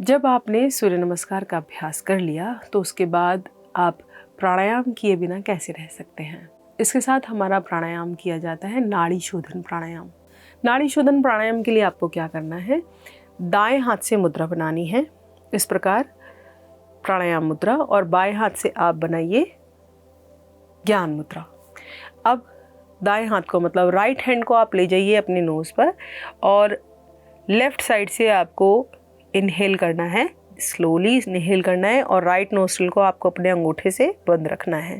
जब आपने सूर्य नमस्कार का अभ्यास कर लिया तो उसके बाद आप प्राणायाम किए बिना कैसे रह सकते हैं। इसके साथ हमारा प्राणायाम किया जाता है नाड़ी शोधन प्राणायाम। नाड़ी शोधन प्राणायाम के लिए आपको क्या करना है, दाएं हाथ से मुद्रा बनानी है, इस प्रकार प्राणायाम मुद्रा, और बाएं हाथ से आप बनाइए ज्ञान मुद्रा। अब दाएं हाथ को मतलब राइट हैंड को आप ले जाइए अपने नोज़ पर और लेफ़्ट साइड से आपको इनहेल करना है, स्लोली इनहेल करना है और राइट नोस्ट्रिल को आपको अपने अंगूठे से बंद रखना है।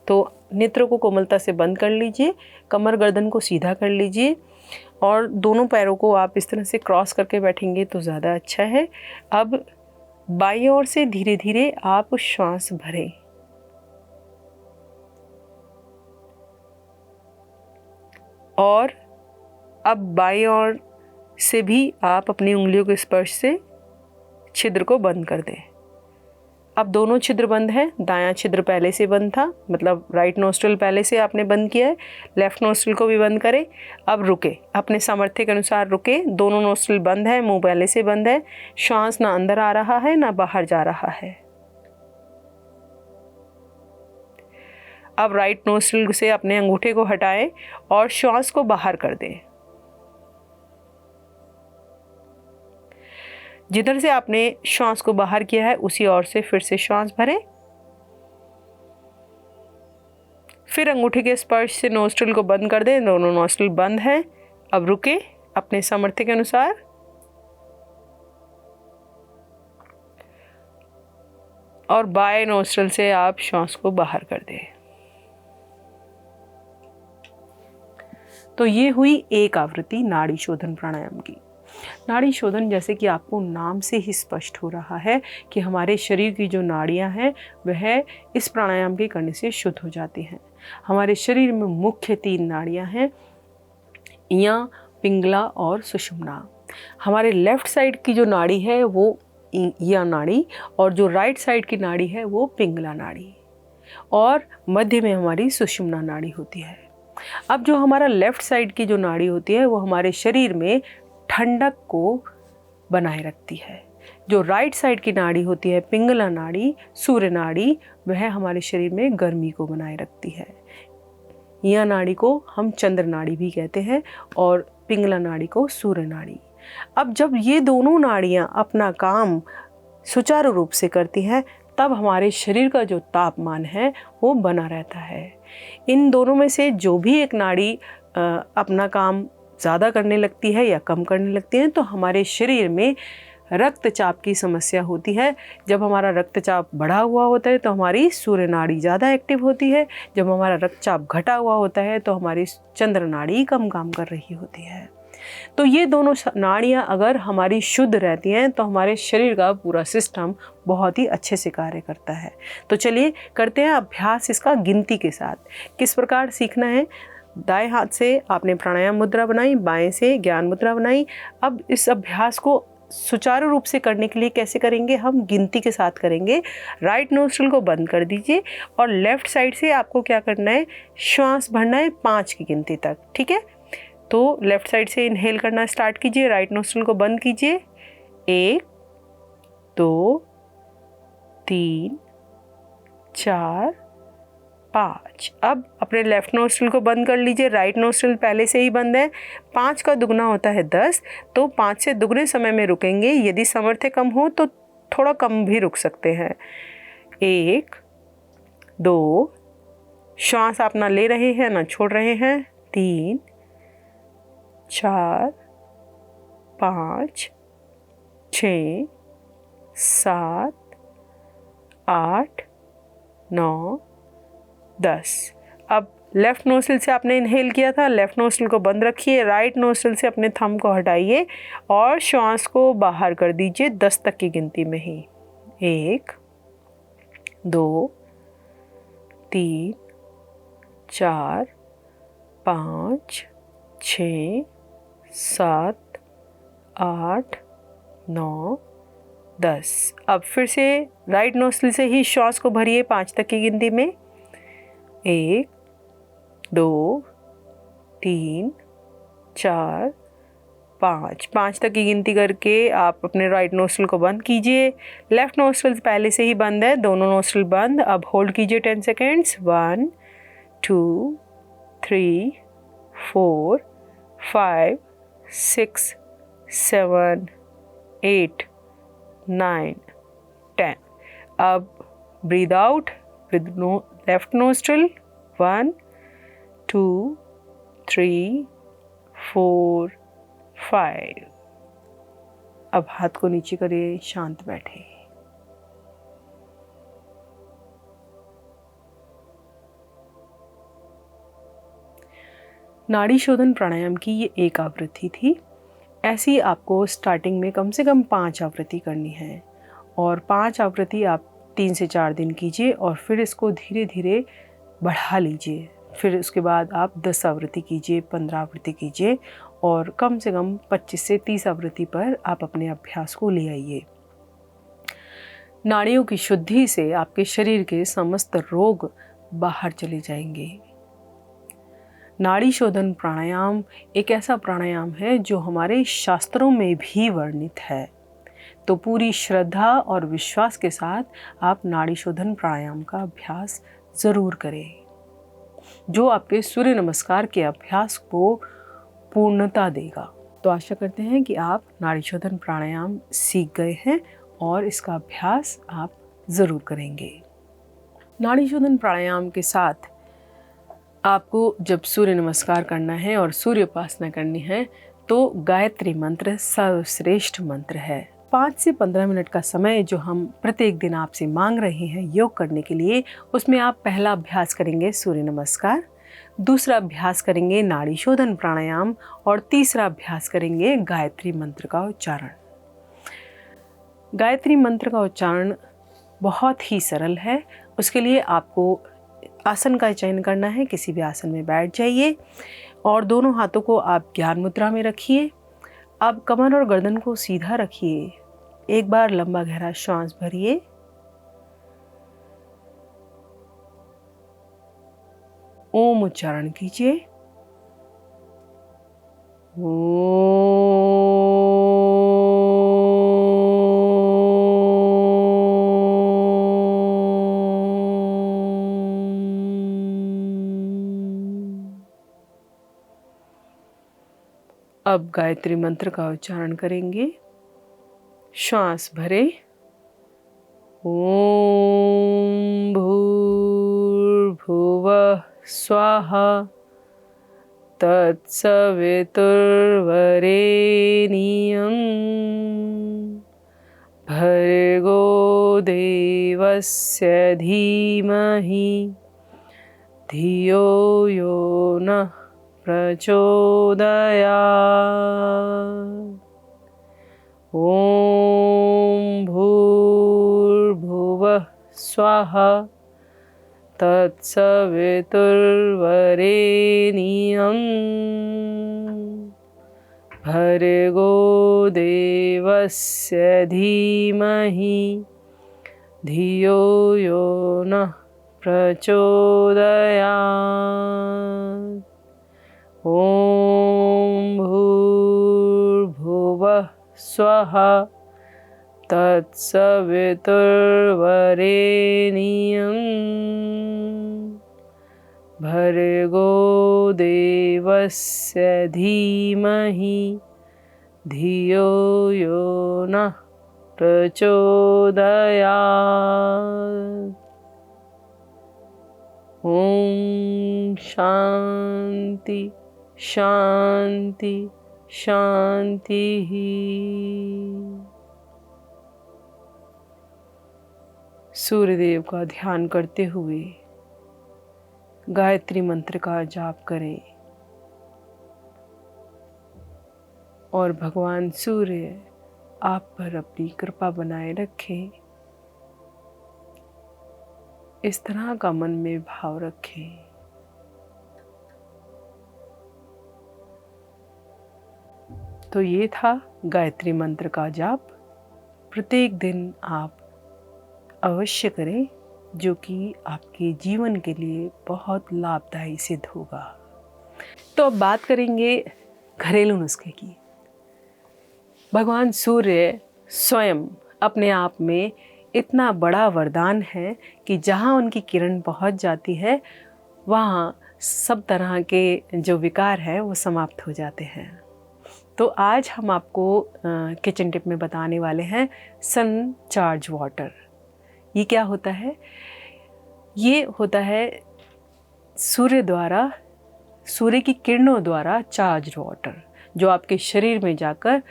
तो नेत्रों को कोमलता से बंद कर लीजिए, कमर गर्दन को सीधा कर लीजिए और दोनों पैरों को आप इस तरह से क्रॉस करके बैठेंगे तो ज़्यादा अच्छा है। अब बाईं ओर से धीरे धीरे आप श्वास भरें और अब बाईं ओर से भी आप अपनी उंगलियों के स्पर्श से छिद्र को बंद कर दें। अब दोनों छिद्र बंद हैं, दायां छिद्र पहले से बंद था, मतलब राइट नोस्ट्रिल पहले से आपने बंद किया है, लेफ्ट नोस्ट्रिल को भी बंद करें। अब रुके, अपने सामर्थ्य के अनुसार रुके, दोनों नोस्ट्रिल बंद है, मुंह पहले से बंद है, श्वास ना अंदर आ रहा है ना बाहर जा रहा है। अब राइट नोस्ट्रिल से अपने अंगूठे को हटाएं और श्वास को बाहर कर दें। जिधर से आपने श्वास को बाहर किया है उसी ओर से फिर से श्वास भरें। फिर अंगूठे के स्पर्श से नोस्ट्रिल को बंद कर दें, दोनों नोस्ट्रिल बंद हैं। अब रुके अपने सामर्थ्य के अनुसार और बाएं नोस्ट्रिल से आप श्वास को बाहर कर दें। तो ये हुई एक आवृत्ति नाड़ी शोधन प्राणायाम की। नाड़ी शोधन जैसे कि आपको नाम से ही स्पष्ट हो रहा है कि हमारे शरीर की जो नाड़ियां हैं वह इस प्राणायाम के करने से शुद्ध हो जाती हैं। हमारे शरीर में मुख्य 3 नाड़ियां हैं, या, पिंगला और सुषुम्ना। हमारे लेफ्ट साइड की जो नाड़ी है वो या नाड़ी और जो राइट साइड की नाड़ी है वो पिंगला नाड़ी, और मध्य में हमारी सुषुम्ना नाड़ी होती है। अब जो हमारा लेफ्ट साइड की जो नाड़ी होती है वो हमारे शरीर में ठंडक को बनाए रखती है। जो राइट साइड की नाड़ी होती है पिंगला नाड़ी, सूर्य नाड़ी, वह हमारे शरीर में गर्मी को बनाए रखती है। यह नाड़ी को हम चंद्र नाड़ी भी कहते हैं और पिंगला नाड़ी को सूर्य नाड़ी। अब जब ये दोनों नाड़ियाँ अपना काम सुचारू रूप से करती हैं तब हमारे शरीर का जो तापमान है वो बना रहता है। इन दोनों में से जो भी एक नाड़ी अपना काम ज़्यादा करने लगती है या कम करने लगती है तो हमारे शरीर में रक्तचाप की समस्या होती है। जब हमारा रक्तचाप बढ़ा हुआ होता है तो हमारी सूर्य नाड़ी ज़्यादा एक्टिव होती है, जब हमारा रक्तचाप घटा हुआ होता है तो हमारी चंद्र नाड़ी कम काम कर रही होती है। तो ये दोनों नाड़ियाँ अगर हमारी शुद्ध रहती हैं तो हमारे शरीर का पूरा सिस्टम बहुत ही अच्छे से कार्य करता है। तो चलिए करते हैं अभ्यास इसका गिनती के साथ। किस प्रकार सीखना है, दाएं हाथ से आपने प्राणायाम मुद्रा बनाई, बाएं से ज्ञान मुद्रा बनाई। अब इस अभ्यास को सुचारू रूप से करने के लिए कैसे करेंगे, हम गिनती के साथ करेंगे। राइट नोस्ट्रिल को बंद कर दीजिए और लेफ्ट साइड से आपको क्या करना है, श्वास भरना है 5 की गिनती तक, ठीक है। तो लेफ्ट साइड से इनहेल करना स्टार्ट कीजिए, राइट नोस्ट्रिल को बंद कीजिए, 1 2 3 4 5। अब अपने लेफ्ट नोस्ट्रिल को बंद कर लीजिए, राइट नोस्ट्रिल पहले से ही बंद है। 5 का दुगना होता है 10, तो 5 से दुगने समय में रुकेंगे। यदि सामर्थ्य कम हो तो थोड़ा कम भी रुक सकते हैं। 1 2, श्वास आप ना ले रहे हैं ना छोड़ रहे हैं, 3 4 5 6 7 8 9 10। अब लेफ्ट नोस्ट्रिल से आपने इनहेल किया था, लेफ्ट नोस्ट्रिल को बंद रखिए, राइट नोस्ट्रिल से अपने थंब को हटाइए और श्वास को बाहर कर दीजिए 10 तक की गिनती में ही। 1 2 3 4 5 6 7 8 9 10। अब फिर से राइट नोस्ट्रिल से ही श्वास को भरिए 5 तक की गिनती में। 1 2 3 4 5। 5 तक की गिनती करके आप अपने राइट नोस्ट्रल को बंद कीजिए। लेफ्ट नोस्ट्रल पहले से ही बंद है, दोनों नोस्ट्रल बंद। अब होल्ड कीजिए 10 सेकेंड्स। 1 2 3 4 5 6 7 8 9 10। अब breathe out with left nostril. 1 2 3 4 5। अब हाथ को नीचे करिए, शांत बैठे। नाड़ी शोधन प्राणायाम की ये एक आवृत्ति थी। ऐसी आपको स्टार्टिंग में कम से कम 5 आवृत्ति करनी है और 5 आवृत्ति आप 3 से 4 दिन कीजिए और फिर इसको धीरे धीरे बढ़ा लीजिए। फिर उसके बाद आप 10 आवृत्ति कीजिए, 15 आवृत्ति कीजिए और कम से कम 25 से 30 आवृत्ति पर आप अपने अभ्यास को ले आइए। नाड़ियों की शुद्धि से आपके शरीर के समस्त रोग बाहर चले जाएंगे। नाड़ी शोधन प्राणायाम एक ऐसा प्राणायाम है जो हमारे शास्त्रों में भी वर्णित है। तो पूरी श्रद्धा और विश्वास के साथ आप नाड़ी शोधन प्राणायाम का अभ्यास ज़रूर करें, जो आपके सूर्य नमस्कार के अभ्यास को पूर्णता देगा। तो आशा करते हैं कि आप नाड़ी शोधन प्राणायाम सीख गए हैं और इसका अभ्यास आप ज़रूर करेंगे। नाड़ी शोधन प्राणायाम के साथ आपको जब सूर्य नमस्कार करना है और सूर्य उपासना करनी है तो गायत्री मंत्र सर्वश्रेष्ठ मंत्र है। 5 से 15 मिनट का समय जो हम प्रत्येक दिन आपसे मांग रहे हैं योग करने के लिए, उसमें आप पहला अभ्यास करेंगे सूर्य नमस्कार, दूसरा अभ्यास करेंगे नाड़ी शोधन प्राणायाम और तीसरा अभ्यास करेंगे गायत्री मंत्र का उच्चारण। गायत्री मंत्र का उच्चारण बहुत ही सरल है। उसके लिए आपको आसन का चयन करना है। किसी भी आसन में बैठ जाइए और दोनों हाथों को आप ज्ञान मुद्रा में रखिए। अब कमर और गर्दन को सीधा रखिए। एक बार लंबा गहरा श्वास भरिए। ओम उच्चारण कीजिए। अब गायत्री मंत्र का उच्चारण करेंगे। श्वास भरे। ओम भूर्भुवः स्वाहा तत्सवितुर्वरेण्यं भर्गो देवस्य धीमहि धियो यो नः प्रचोदयात्। ओम भूर्भुवः स्वाहा तत्सवितुर्वरेण्यं भर्गो देवस्य धीमहि धियो यो नः प्रचोदयात्। ओम भूर्भुवः स्वाहा तत्सवितुर्वरेण्यं भर्गो देवस्य धीमहि धियो यो नः प्रचोदयात्। ओम शांति शांति शांति। सूर्यदेव का ध्यान करते हुए गायत्री मंत्र का जाप करें और भगवान सूर्य आप पर अपनी कृपा बनाए रखें। इस तरह का मन में भाव रखें। तो ये था गायत्री मंत्र का जाप। प्रत्येक दिन आप अवश्य करें, जो कि आपके जीवन के लिए बहुत लाभदायी सिद्ध होगा। तो अब बात करेंगे घरेलू नुस्खे की। भगवान सूर्य स्वयं अपने आप में इतना बड़ा वरदान है कि जहाँ उनकी किरण पहुँच जाती है वहाँ सब तरह के जो विकार हैं वो समाप्त हो जाते हैं। तो आज हम आपको किचन टिप में बताने वाले हैं सन चार्ज वाटर। ये क्या होता है? ये होता है सूर्य की किरणों द्वारा चार्ज वाटर, जो आपके शरीर में जाकर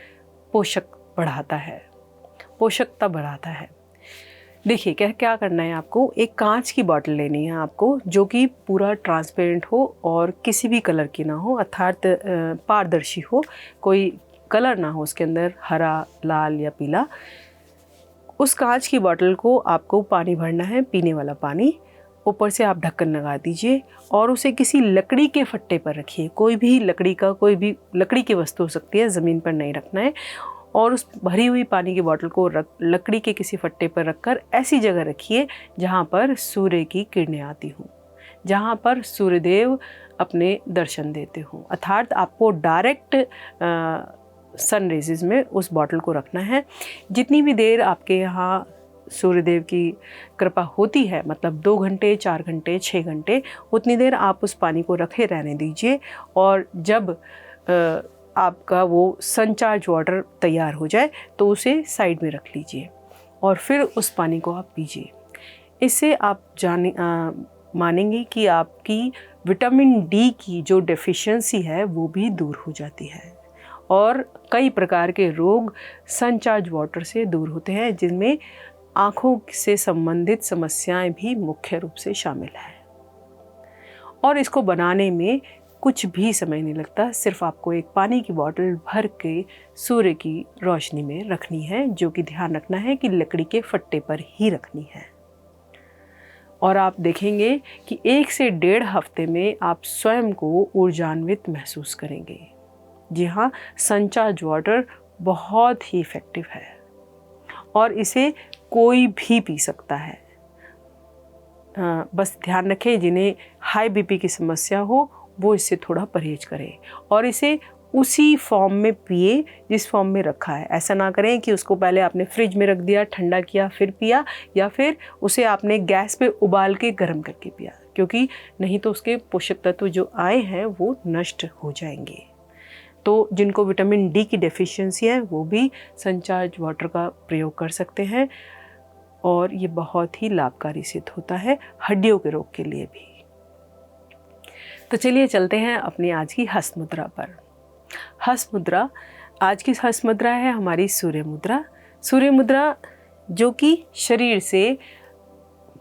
पोषकता बढ़ाता है। देखिए क्या करना है आपको, एक कांच की बॉटल लेनी है आपको, जो कि पूरा ट्रांसपेरेंट हो और किसी भी कलर की ना हो, अर्थात पारदर्शी हो, कोई कलर ना हो उसके अंदर, हरा, लाल या पीला। उस कांच की बॉटल को आपको पानी भरना है, पीने वाला पानी। ऊपर से आप ढक्कन लगा दीजिए और उसे किसी लकड़ी के फट्टे पर रखिए। कोई भी लकड़ी की वस्तु हो सकती है, ज़मीन पर नहीं रखना है। और उस भरी हुई पानी की बोतल को लकड़ी के किसी फट्टे पर रखकर ऐसी जगह रखिए जहाँ पर सूर्य की किरणें आती हों, जहाँ पर सूर्यदेव अपने दर्शन देते हों। अर्थात आपको डायरेक्ट सन रेजेस में उस बॉटल को रखना है। जितनी भी देर आपके यहाँ सूर्यदेव की कृपा होती है, मतलब 2 घंटे, 4 घंटे, 6 घंटे, उतनी देर आप उस पानी को रखे रहने दीजिए। और जब आपका वो सन चार्ज वाटर तैयार हो जाए तो उसे साइड में रख लीजिए और फिर उस पानी को आप पीजिए। इससे आप मानेंगे कि आपकी विटामिन डी की जो डेफिशिएंसी है वो भी दूर हो जाती है और कई प्रकार के रोग सन चार्ज वाटर से दूर होते हैं, जिनमें आँखों से संबंधित समस्याएं भी मुख्य रूप से शामिल हैं। और इसको बनाने में कुछ भी समय नहीं लगता, सिर्फ आपको एक पानी की बोतल भर के सूर्य की रोशनी में रखनी है, जो कि ध्यान रखना है कि लकड़ी के फट्टे पर ही रखनी है। और आप देखेंगे कि 1 से 1.5 हफ्ते में आप स्वयं को ऊर्जान्वित महसूस करेंगे। जी हाँ, सन चार्ज वाटर बहुत ही इफ़ेक्टिव है और इसे कोई भी पी सकता है। बस ध्यान रखें, जिन्हें हाई बीपी की समस्या हो वो इससे थोड़ा परहेज करें और इसे उसी फॉर्म में पिए जिस फॉर्म में रखा है। ऐसा ना करें कि उसको पहले आपने फ्रिज में रख दिया, ठंडा किया, फिर पिया, या फिर उसे आपने गैस पे उबाल के गर्म करके पिया, क्योंकि नहीं तो उसके पोषक तत्व जो आए हैं वो नष्ट हो जाएंगे। तो जिनको विटामिन डी की डेफिशिएंसी है वो भी सन चार्ज वाटर का प्रयोग कर सकते हैं और ये बहुत ही लाभकारी सिद्ध होता है हड्डियों के रोग के लिए भी। तो चलिए चलते हैं अपनी आज की हस्त मुद्रा पर। हस्त मुद्रा, आज की हस्त मुद्रा है हमारी सूर्य मुद्रा। सूर्य मुद्रा जो कि शरीर से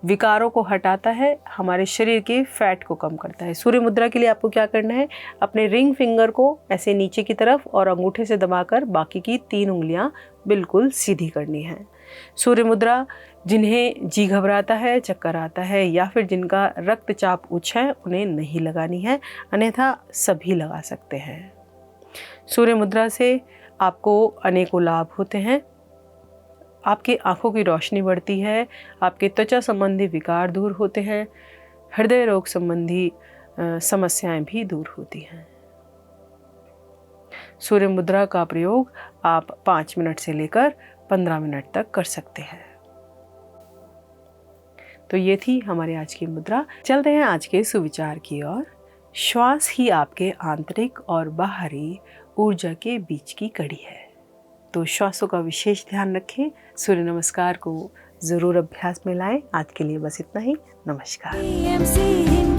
विकारों को हटाता है, हमारे शरीर के फैट को कम करता है। सूर्य मुद्रा के लिए आपको क्या करना है, अपने रिंग फिंगर को ऐसे नीचे की तरफ और अंगूठे से दबाकर बाकी की 3 उंगलियां बिल्कुल सीधी करनी है। सूर्य मुद्रा जिन्हें जी घबराता है, चक्कर आता है या फिर जिनका रक्तचाप उच्च है उन्हें नहीं लगानी है, अन्यथा सभी लगा सकते हैं। सूर्य मुद्रा से आपको अनेकों लाभ होते हैं। आपकी आँखों की रोशनी बढ़ती है, आपके त्वचा संबंधी विकार दूर होते हैं, हृदय रोग संबंधी समस्याएं भी दूर होती हैं। सूर्य मुद्रा का प्रयोग आप 5 मिनट से लेकर 15 मिनट तक कर सकते हैं। तो ये थी हमारी आज की मुद्रा। चलते हैं आज के सुविचार की ओर। श्वास ही आपके आंतरिक और बाहरी ऊर्जा के बीच की कड़ी है, तो श्वासों का विशेष ध्यान रखें। सूर्य नमस्कार को ज़रूर अभ्यास में लाएं। आज के लिए बस इतना ही। नमस्कार।